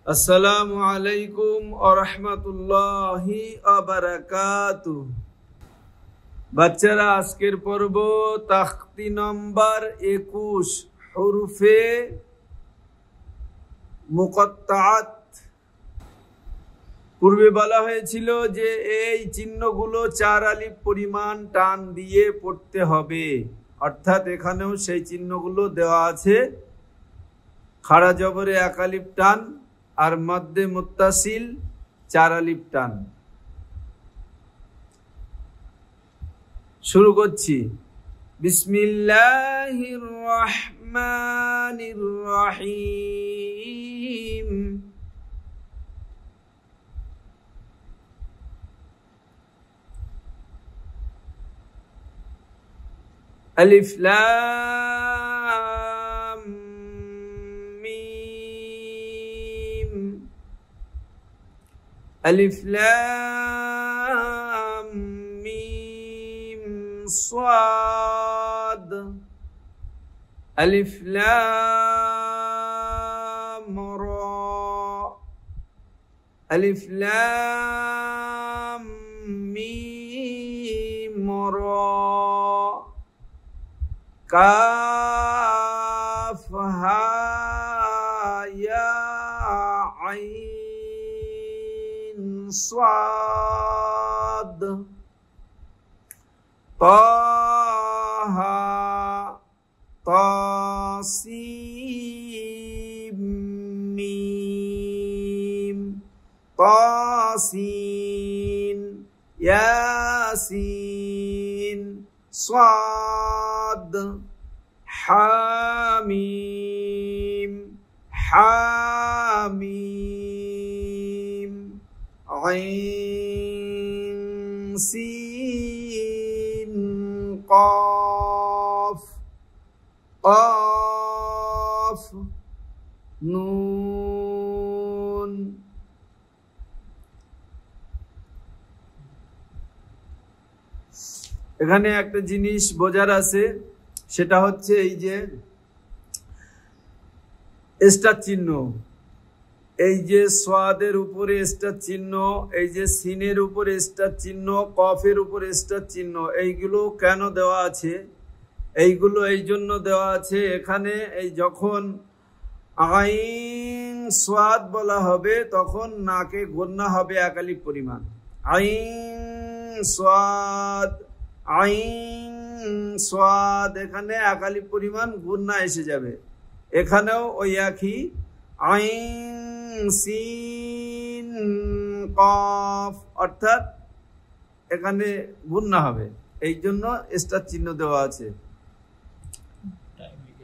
আসসালামু আলাইকুম ওয়া রাহমাতুল্লাহি ওয়া বারাকাতুহু। বাচ্চারা, আজকের পর্ব তাখতি নম্বর 21, হুরুফে মুকাত্তাআত। পূর্বে বলা হয়েছিল যে এই চিহ্নগুলো 4 আলিফ পরিমাণ টান দিয়ে পড়তে হবে, অর্থাৎ এখানেও সেই চিহ্নগুলো দেওয়া আছে। খাড়া জবরে 1 আলিফ টান আর মধ্যে মুত্তাসিল 4 আলিফ টান। শুরু করছি। বিসমিল্লাহির রহমানির রহিম। আলিফ লাম মিম। আলিফ লাম মিম সাদ। আলিফ লাম রা। আলিফ লাম মিম রা। কাফ হা ইয়া আইন সাদ। তাহা তা সিন মিম। তাসিন ইয়াসিন সাদ। হামিম হামিম। আইন সিন কফ কফ নুন। এখানে একটা জিনিস বোঝার আছে, সেটা হচ্ছে এই যে স্টার চিহ্ন, এই যে সোয়াদের উপরে স্টার চিহ্ন, এই যে সিনের উপরে স্টার চিহ্ন, কফের উপরে স্টার চিহ্ন, এইগুলো কেন দেওয়া আছে? এইগুলো এই জন্য দেওয়া আছে, এখানে এই যখন আইন সোয়াদ বলা হবে তখন নাকে গুন্না হবে 1 আলিফ পরিমাণ। আইন সোয়াদ, আইন সোয়াদ, এখানে 1 আলিফ পরিমাণ গুন্না এসে যাবে। এখানেও ওই একই, আইন সিন কফ, অর্থাৎ এখানে গুন্না হবে, এই জন্য স্টার চিহ্ন দেওয়া আছে।